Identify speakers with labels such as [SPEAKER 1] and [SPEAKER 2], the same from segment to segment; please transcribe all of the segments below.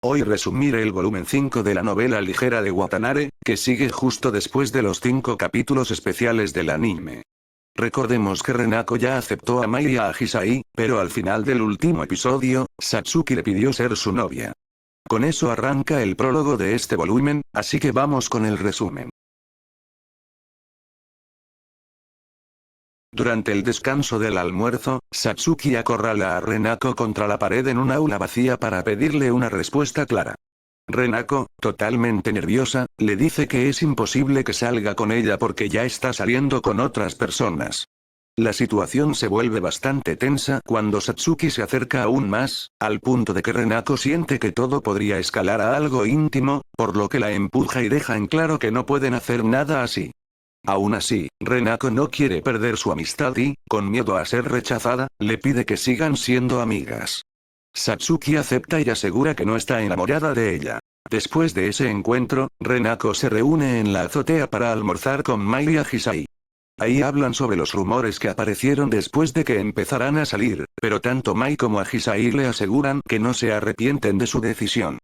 [SPEAKER 1] Hoy resumiré el volumen 5 de la novela ligera de Watanabe, que sigue justo después de los 5 capítulos especiales del anime. Recordemos que Renako ya aceptó a Mai y a Hisai, pero al final del último episodio, Satsuki le pidió ser su novia. Con eso arranca el prólogo de este volumen, así que vamos con el resumen. Durante el descanso del almuerzo, Satsuki acorrala a Renako contra la pared en un aula vacía para pedirle una respuesta clara. Renako, totalmente nerviosa, le dice que es imposible que salga con ella porque ya está saliendo con otras personas. La situación se vuelve bastante tensa cuando Satsuki se acerca aún más, al punto de que Renako siente que todo podría escalar a algo íntimo, por lo que la empuja y deja en claro que no pueden hacer nada así. Aún así, Renako no quiere perder su amistad y, con miedo a ser rechazada, le pide que sigan siendo amigas. Satsuki acepta y asegura que no está enamorada de ella. Después de ese encuentro, Renako se reúne en la azotea para almorzar con Mai y Hisai. Ahí hablan sobre los rumores que aparecieron después de que empezaran a salir, pero tanto Mai como Hisai le aseguran que no se arrepienten de su decisión.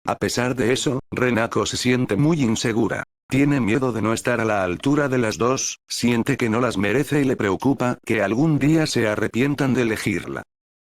[SPEAKER 1] A pesar de eso, Renako se siente muy insegura. Tiene miedo de no estar a la altura de las dos, siente que no las merece y le preocupa que algún día se arrepientan de elegirla.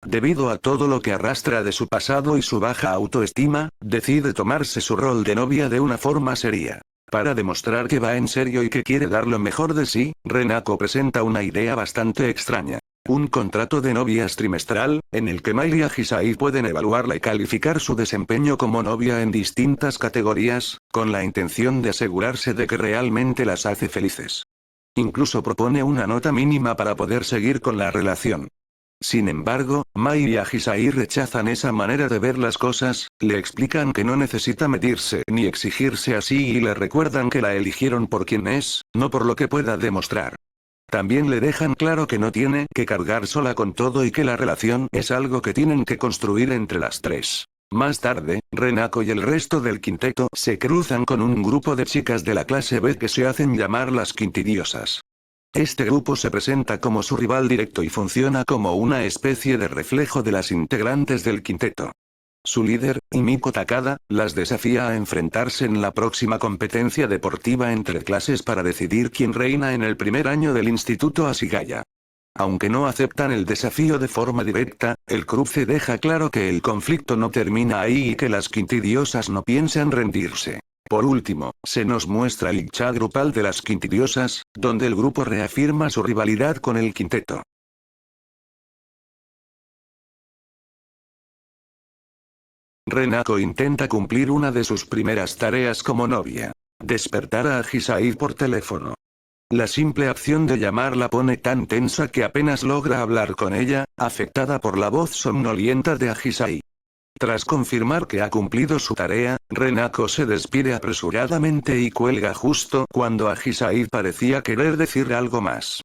[SPEAKER 1] Debido a todo lo que arrastra de su pasado y su baja autoestima, decide tomarse su rol de novia de una forma seria. Para demostrar que va en serio y que quiere dar lo mejor de sí, Renako presenta una idea bastante extraña. Un contrato de novias trimestral, en el que Mai y Hisai pueden evaluarla y calificar su desempeño como novia en distintas categorías, con la intención de asegurarse de que realmente las hace felices. Incluso propone una nota mínima para poder seguir con la relación. Sin embargo, Mai y Hisai rechazan esa manera de ver las cosas, le explican que no necesita medirse ni exigirse así y le recuerdan que la eligieron por quien es, no por lo que pueda demostrar. También le dejan claro que no tiene que cargar sola con todo y que la relación es algo que tienen que construir entre las tres. Más tarde, Renako y el resto del quinteto se cruzan con un grupo de chicas de la clase B que se hacen llamar las quintidiosas. Este grupo se presenta como su rival directo y funciona como una especie de reflejo de las integrantes del quinteto. Su líder, Himiko Takada, las desafía a enfrentarse en la próxima competencia deportiva entre clases para decidir quién reina en el primer año del Instituto Ashigaya. Aunque no aceptan el desafío de forma directa, el cruce deja claro que el conflicto no termina ahí y que las quintidiosas no piensan rendirse. Por último, se nos muestra el chat grupal de las quintidiosas, donde el grupo reafirma su rivalidad con el quinteto. Renako intenta cumplir una de sus primeras tareas como novia. Despertar a Hisai por teléfono. La simple acción de llamar la pone tan tensa que apenas logra hablar con ella, afectada por la voz somnolienta de Hisai. Tras confirmar que ha cumplido su tarea, Renako se despide apresuradamente y cuelga justo cuando Hisai parecía querer decir algo más.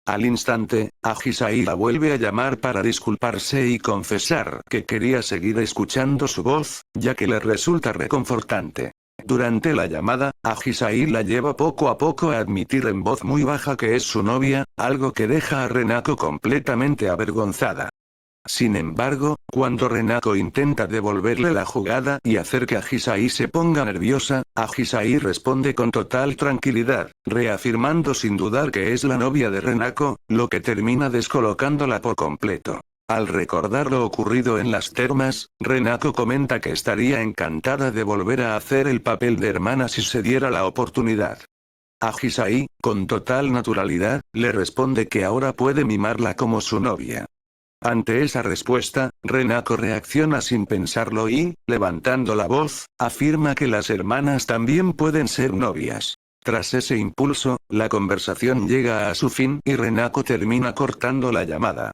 [SPEAKER 1] Al instante, Hisai la vuelve a llamar para disculparse y confesar que quería seguir escuchando su voz, ya que le resulta reconfortante. Durante la llamada, Hisai la lleva poco a poco a admitir en voz muy baja que es su novia, algo que deja a Renako completamente avergonzada. Sin embargo, cuando Renako intenta devolverle la jugada y hacer que Hisai se ponga nerviosa, Hisai responde con total tranquilidad, reafirmando sin dudar que es la novia de Renako, lo que termina descolocándola por completo. Al recordar lo ocurrido en las termas, Renako comenta que estaría encantada de volver a hacer el papel de hermana si se diera la oportunidad. Hisai, con total naturalidad, le responde que ahora puede mimarla como su novia. Ante esa respuesta, Renako reacciona sin pensarlo y, levantando la voz, afirma que las hermanas también pueden ser novias. Tras ese impulso, la conversación llega a su fin y Renako termina cortando la llamada.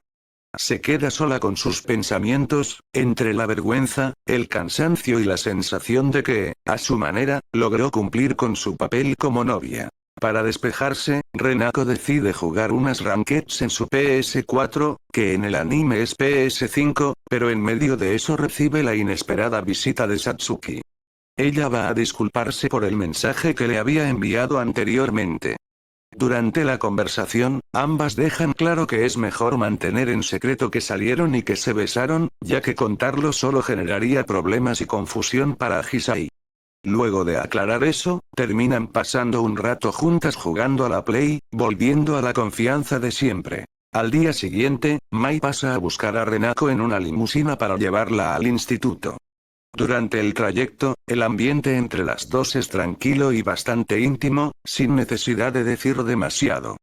[SPEAKER 1] Se queda sola con sus pensamientos, entre la vergüenza, el cansancio y la sensación de que, a su manera, logró cumplir con su papel como novia. Para despejarse, Renako decide jugar unas rankeds en su PS4, que en el anime es PS5, pero en medio de eso recibe la inesperada visita de Satsuki. Ella va a disculparse por el mensaje que le había enviado anteriormente. Durante la conversación, ambas dejan claro que es mejor mantener en secreto que salieron y que se besaron, ya que contarlo solo generaría problemas y confusión para Hisai. Luego de aclarar eso, terminan pasando un rato juntas jugando a la Play, volviendo a la confianza de siempre. Al día siguiente, Mai pasa a buscar a Renako en una limusina para llevarla al instituto. Durante el trayecto, el ambiente entre las dos es tranquilo y bastante íntimo, sin necesidad de decir demasiado.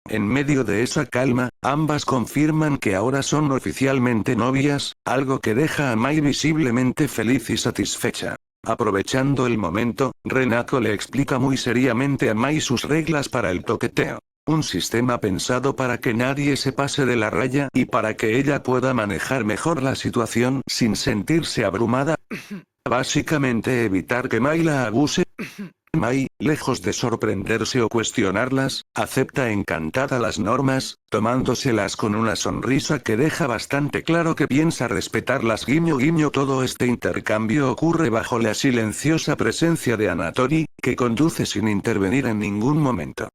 [SPEAKER 1] En medio de esa calma, ambas confirman que ahora son oficialmente novias, algo que deja a Mai visiblemente feliz y satisfecha. Aprovechando el momento, Renako le explica muy seriamente a Mai sus reglas para el toqueteo. Un sistema pensado para que nadie se pase de la raya y para que ella pueda manejar mejor la situación sin sentirse abrumada. Básicamente evitar que Mai la abuse. Mai, lejos de sorprenderse o cuestionarlas, acepta encantada las normas, tomándoselas con una sonrisa que deja bastante claro que piensa respetarlas. Guiño guiño. Todo este intercambio ocurre bajo la silenciosa presencia de Anatori, que conduce sin intervenir en ningún momento.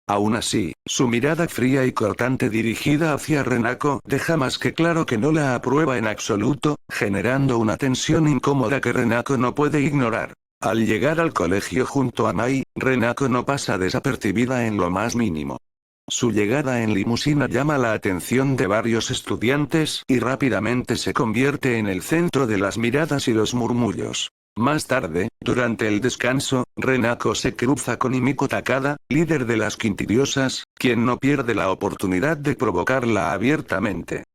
[SPEAKER 1] Aún así, su mirada fría y cortante dirigida hacia Renako deja más que claro que no la aprueba en absoluto, generando una tensión incómoda que Renako no puede ignorar. Al llegar al colegio junto a Mai, Renako no pasa desapercibida en lo más mínimo. Su llegada en limusina llama la atención de varios estudiantes y rápidamente se convierte en el centro de las miradas y los murmullos. Más tarde, durante el descanso, Renako se cruza con Himiko Takada, líder de las quintidiosas, quien no pierde la oportunidad de provocarla abiertamente.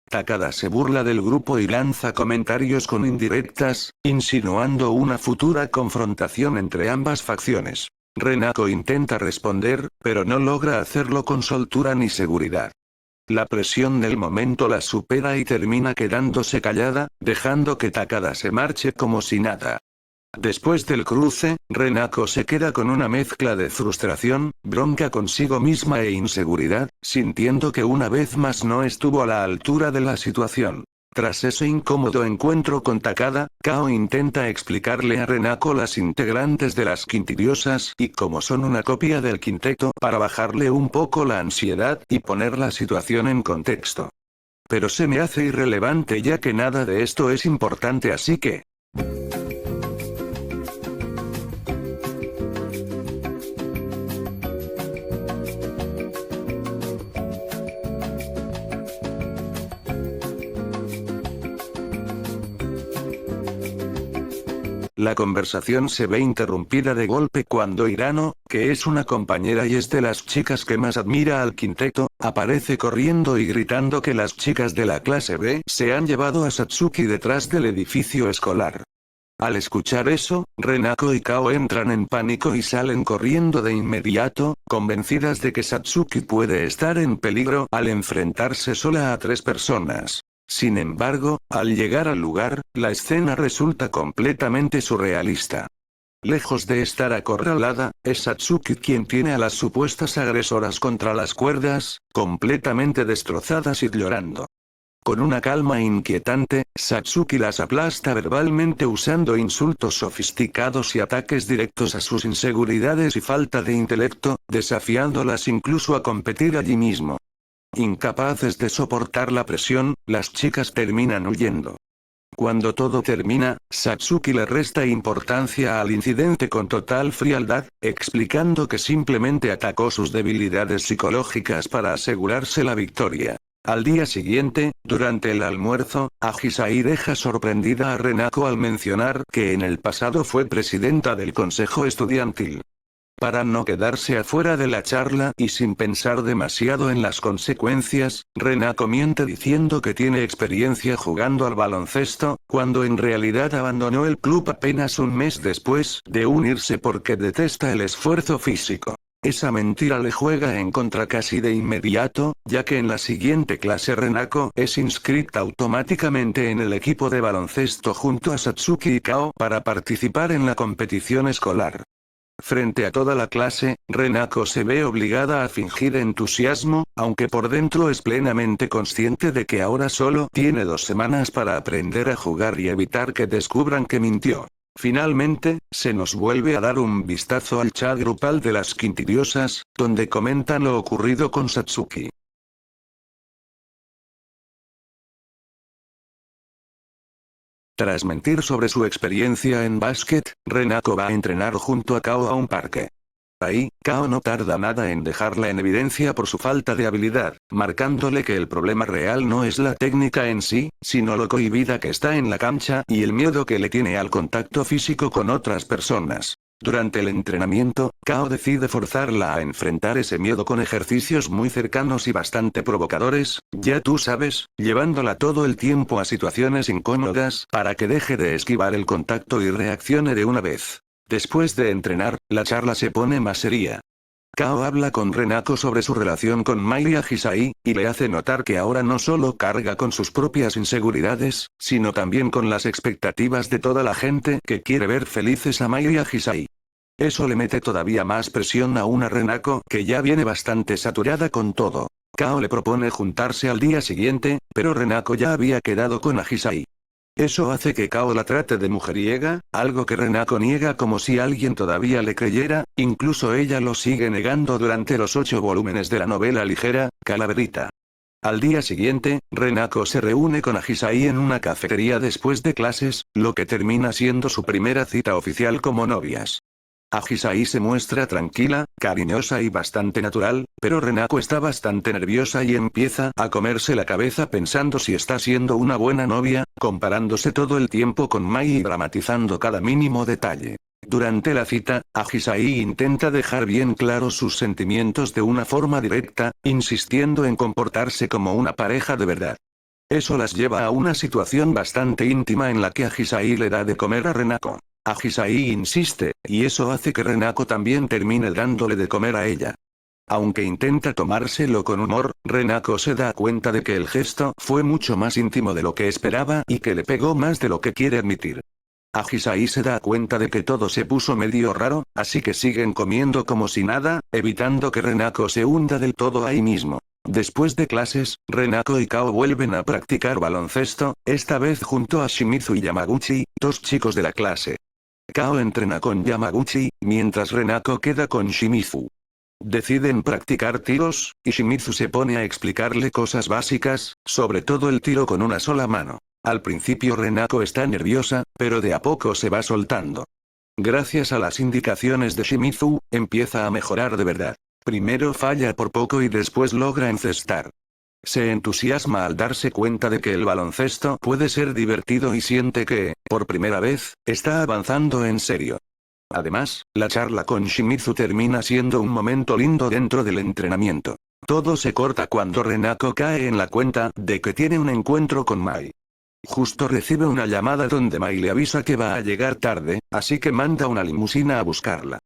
[SPEAKER 1] Takada se burla del grupo y lanza comentarios con indirectas, insinuando una futura confrontación entre ambas facciones. Renako intenta responder, pero no logra hacerlo con soltura ni seguridad. La presión del momento la supera y termina quedándose callada, dejando que Takada se marche como si nada. Después del cruce, Renako se queda con una mezcla de frustración, bronca consigo misma e inseguridad, sintiendo que una vez más no estuvo a la altura de la situación. Tras ese incómodo encuentro con Takada, Kao intenta explicarle a Renako las integrantes de las quintidiosas y cómo son una copia del quinteto para bajarle un poco la ansiedad y poner la situación en contexto. Pero se me hace irrelevante ya que nada de esto es importante, así que... La conversación se ve interrumpida de golpe cuando Hirano, que es una compañera y es de las chicas que más admira al quinteto, aparece corriendo y gritando que las chicas de la clase B se han llevado a Satsuki detrás del edificio escolar. Al escuchar eso, Renako y Kao entran en pánico y salen corriendo de inmediato, convencidas de que Satsuki puede estar en peligro al enfrentarse sola a 3 personas. Sin embargo, al llegar al lugar, la escena resulta completamente surrealista. Lejos de estar acorralada, es Satsuki quien tiene a las supuestas agresoras contra las cuerdas, completamente destrozadas y llorando. Con una calma inquietante, Satsuki las aplasta verbalmente usando insultos sofisticados y ataques directos a sus inseguridades y falta de intelecto, desafiándolas incluso a competir allí mismo. Incapaces de soportar la presión, las chicas terminan huyendo. Cuando todo termina, Satsuki le resta importancia al incidente con total frialdad, explicando que simplemente atacó sus debilidades psicológicas para asegurarse la victoria. Al día siguiente, durante el almuerzo, Ahisai deja sorprendida a Renako al mencionar que en el pasado fue presidenta del consejo estudiantil. Para no quedarse afuera de la charla y sin pensar demasiado en las consecuencias, Renako miente diciendo que tiene experiencia jugando al baloncesto, cuando en realidad abandonó el club apenas un mes después de unirse porque detesta el esfuerzo físico. Esa mentira le juega en contra casi de inmediato, ya que en la siguiente clase Renako es inscrita automáticamente en el equipo de baloncesto junto a Satsuki y Kao para participar en la competición escolar. Frente a toda la clase, Renako se ve obligada a fingir entusiasmo, aunque por dentro es plenamente consciente de que ahora solo tiene 2 semanas para aprender a jugar y evitar que descubran que mintió. Finalmente, se nos vuelve a dar un vistazo al chat grupal de las quintidiosas, donde comentan lo ocurrido con Satsuki. Tras mentir sobre su experiencia en básquet, Renako va a entrenar junto a Kao a un parque. Ahí, Kao no tarda nada en dejarla en evidencia por su falta de habilidad, marcándole que el problema real no es la técnica en sí, sino lo cohibida que está en la cancha y el miedo que le tiene al contacto físico con otras personas. Durante el entrenamiento, Kao decide forzarla a enfrentar ese miedo con ejercicios muy cercanos y bastante provocadores, ya tú sabes, llevándola todo el tiempo a situaciones incómodas para que deje de esquivar el contacto y reaccione de una vez. Después de entrenar, la charla se pone más seria. Kao habla con Renako sobre su relación con Mai Agisai, y le hace notar que ahora no solo carga con sus propias inseguridades, sino también con las expectativas de toda la gente que quiere ver felices a Mai Agisai. Eso le mete todavía más presión a una Renako que ya viene bastante saturada con todo. Kao le propone juntarse al día siguiente, pero Renako ya había quedado con Agisai. Eso hace que Kao la trate de mujeriega, algo que Renako niega como si alguien todavía le creyera, incluso ella lo sigue negando durante los 8 volúmenes de la novela ligera, Calaverita. Al día siguiente, Renako se reúne con Agisai en una cafetería después de clases, lo que termina siendo su primera cita oficial como novias. Agisai se muestra tranquila, cariñosa y bastante natural, pero Renako está bastante nerviosa y empieza a comerse la cabeza pensando si está siendo una buena novia, comparándose todo el tiempo con Mai y dramatizando cada mínimo detalle. Durante la cita, Agisai intenta dejar bien claros sus sentimientos de una forma directa, insistiendo en comportarse como una pareja de verdad. Eso las lleva a una situación bastante íntima en la que Agisai le da de comer a Renako. Agisai insiste, y eso hace que Renako también termine dándole de comer a ella. Aunque intenta tomárselo con humor, Renako se da cuenta de que el gesto fue mucho más íntimo de lo que esperaba y que le pegó más de lo que quiere admitir. Agisai se da cuenta de que todo se puso medio raro, así que siguen comiendo como si nada, evitando que Renako se hunda del todo ahí mismo. Después de clases, Renako y Kao vuelven a practicar baloncesto, esta vez junto a Shimizu y Yamaguchi, dos chicos de la clase. Kao entrena con Yamaguchi, mientras Renako queda con Shimizu. Deciden practicar tiros, y Shimizu se pone a explicarle cosas básicas, sobre todo el tiro con una sola mano. Al principio Renako está nerviosa, pero de a poco se va soltando. Gracias a las indicaciones de Shimizu, empieza a mejorar de verdad. Primero falla por poco y después logra encestar. Se entusiasma al darse cuenta de que el baloncesto puede ser divertido y siente que, por primera vez, está avanzando en serio. Además, la charla con Shimizu termina siendo un momento lindo dentro del entrenamiento. Todo se corta cuando Renako cae en la cuenta de que tiene un encuentro con Mai. Justo recibe una llamada donde Mai le avisa que va a llegar tarde, así que manda una limusina a buscarla.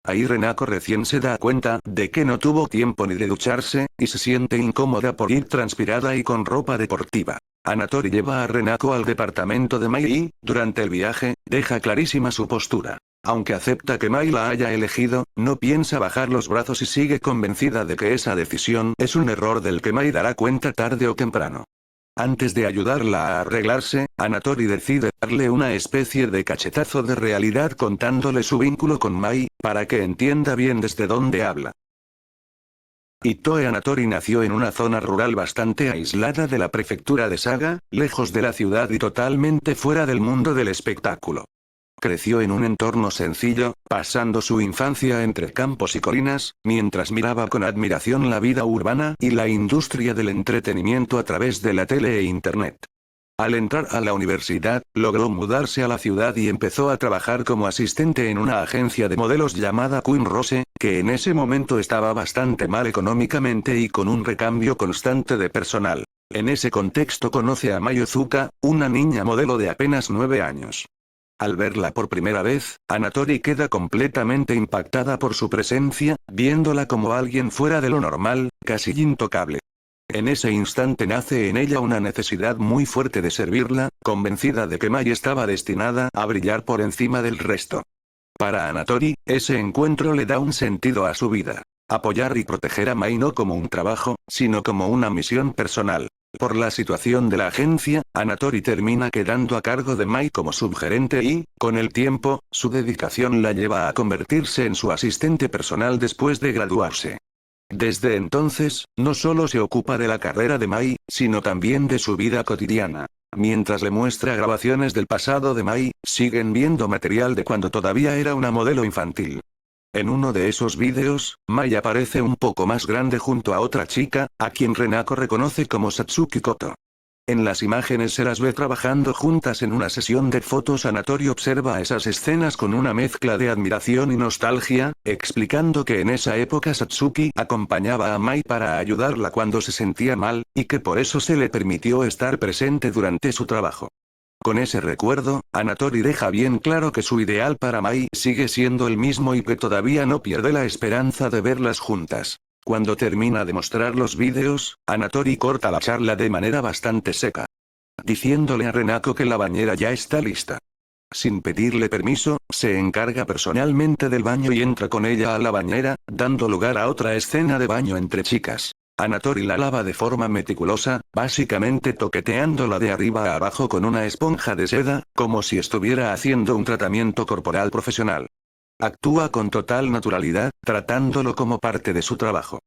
[SPEAKER 1] Ahí Renako recién se da cuenta de que no tuvo tiempo ni de ducharse, y se siente incómoda por ir transpirada y con ropa deportiva. Hanatori lleva a Renako al departamento de Mai y, durante el viaje, deja clarísima su postura. Aunque acepta que Mai la haya elegido, no piensa bajar los brazos y sigue convencida de que esa decisión es un error del que Mai dará cuenta tarde o temprano. Antes de ayudarla a arreglarse, Hanatori decide darle una especie de cachetazo de realidad contándole su vínculo con Mai, para que entienda bien desde dónde habla. Itoe Hanatori nació en una zona rural bastante aislada de la prefectura de Saga, lejos de la ciudad y totalmente fuera del mundo del espectáculo. Creció en un entorno sencillo, pasando su infancia entre campos y colinas, mientras miraba con admiración la vida urbana y la industria del entretenimiento a través de la tele e internet. Al entrar a la universidad, logró mudarse a la ciudad y empezó a trabajar como asistente en una agencia de modelos llamada Queen Rose, que en ese momento estaba bastante mal económicamente y con un recambio constante de personal. En ese contexto conoce a Mai Ozuka, una niña modelo de apenas 9 años. Al verla por primera vez, Hanatori queda completamente impactada por su presencia, viéndola como alguien fuera de lo normal, casi intocable. En ese instante nace en ella una necesidad muy fuerte de servirla, convencida de que Mai estaba destinada a brillar por encima del resto. Para Hanatori, ese encuentro le da un sentido a su vida. Apoyar y proteger a Mai no como un trabajo, sino como una misión personal. Por la situación de la agencia, Anatori termina quedando a cargo de Mai como subgerente y, con el tiempo, su dedicación la lleva a convertirse en su asistente personal después de graduarse. Desde entonces, no solo se ocupa de la carrera de Mai, sino también de su vida cotidiana. Mientras le muestra grabaciones del pasado de Mai, siguen viendo material de cuando todavía era una modelo infantil. En uno de esos vídeos, Mai aparece un poco más grande junto a otra chica, a quien Renako reconoce como Satsuki Koto. En las imágenes se las ve trabajando juntas en una sesión de fotos. Anatori observa esas escenas con una mezcla de admiración y nostalgia, explicando que en esa época Satsuki acompañaba a Mai para ayudarla cuando se sentía mal, y que por eso se le permitió estar presente durante su trabajo. Con ese recuerdo, Anatori deja bien claro que su ideal para Mai sigue siendo el mismo y que todavía no pierde la esperanza de verlas juntas. Cuando termina de mostrar los vídeos, Anatori corta la charla de manera bastante seca, diciéndole a Renako que la bañera ya está lista. Sin pedirle permiso, se encarga personalmente del baño y entra con ella a la bañera, dando lugar a otra escena de baño entre chicas. Anatori la lava de forma meticulosa, básicamente toqueteándola de arriba a abajo con una esponja de seda, como si estuviera haciendo un tratamiento corporal profesional. Actúa con total naturalidad, tratándolo como parte de su trabajo.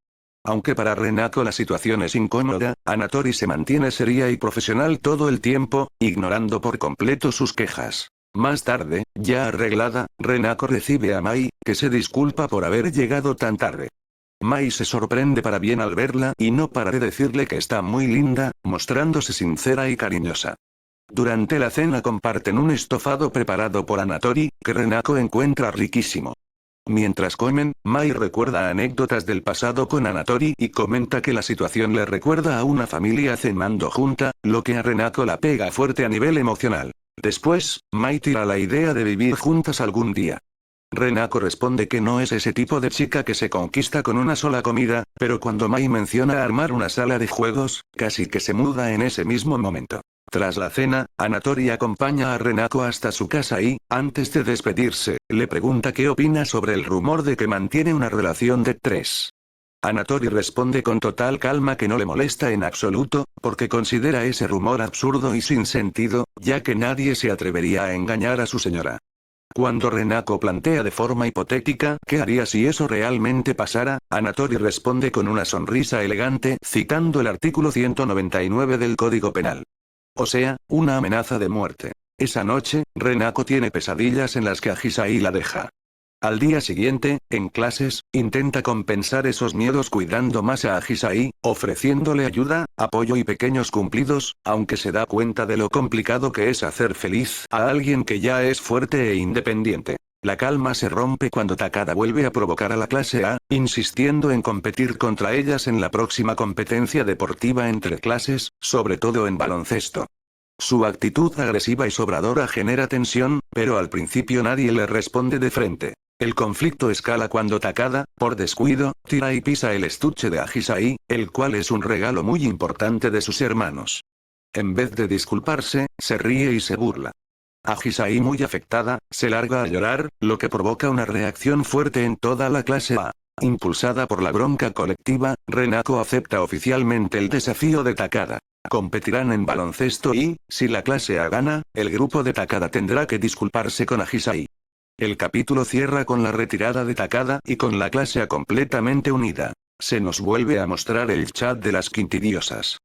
[SPEAKER 1] Aunque para Renako la situación es incómoda, Anatori se mantiene seria y profesional todo el tiempo, ignorando por completo sus quejas. Más tarde, ya arreglada, Renako recibe a Mai, que se disculpa por haber llegado tan tarde. Mai se sorprende para bien al verla y no para de decirle que está muy linda, mostrándose sincera y cariñosa. Durante la cena comparten un estofado preparado por Anatori, que Renako encuentra riquísimo. Mientras comen, Mai recuerda anécdotas del pasado con Anatori y comenta que la situación le recuerda a una familia cenando junta, lo que a Renako la pega fuerte a nivel emocional. Después, Mai tira la idea de vivir juntas algún día. Renako responde que no es ese tipo de chica que se conquista con una sola comida, pero cuando Mai menciona armar una sala de juegos, casi que se muda en ese mismo momento. Tras la cena, Anatori acompaña a Renako hasta su casa y, antes de despedirse, le pregunta qué opina sobre el rumor de que mantiene una relación de 3. Anatori responde con total calma que no le molesta en absoluto, porque considera ese rumor absurdo y sin sentido, ya que nadie se atrevería a engañar a su señora. Cuando Renako plantea de forma hipotética qué haría si eso realmente pasara, Anatori responde con una sonrisa elegante, citando el artículo 199 del Código Penal. O sea, una amenaza de muerte. Esa noche, Renako tiene pesadillas en las que Agisai la deja. Al día siguiente, en clases, intenta compensar esos miedos cuidando más a Agisai, ofreciéndole ayuda, apoyo y pequeños cumplidos, aunque se da cuenta de lo complicado que es hacer feliz a alguien que ya es fuerte e independiente. La calma se rompe cuando Takada vuelve a provocar a la clase A, insistiendo en competir contra ellas en la próxima competencia deportiva entre clases, sobre todo en baloncesto. Su actitud agresiva y sobradora genera tensión, pero al principio nadie le responde de frente. El conflicto escala cuando Takada, por descuido, tira y pisa el estuche de Agisai, el cual es un regalo muy importante de sus hermanos. En vez de disculparse, se ríe y se burla. Agisai, muy afectada, se larga a llorar, lo que provoca una reacción fuerte en toda la clase A. Impulsada por la bronca colectiva, Renako acepta oficialmente el desafío de Takada. Competirán en baloncesto y, si la clase A gana, el grupo de Takada tendrá que disculparse con Agisai. El capítulo cierra con la retirada de Takada y con la clase A completamente unida. Se nos vuelve a mostrar el chat de las quintidiosas.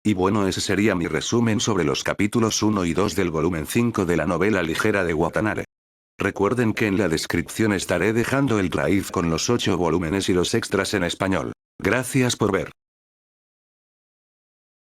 [SPEAKER 1] Y bueno, ese sería mi resumen sobre los capítulos 1 y 2 del volumen 5 de la novela ligera de Watanabe. Recuerden que en la descripción estaré dejando el drive con los 8 volúmenes y los extras en español. Gracias por ver.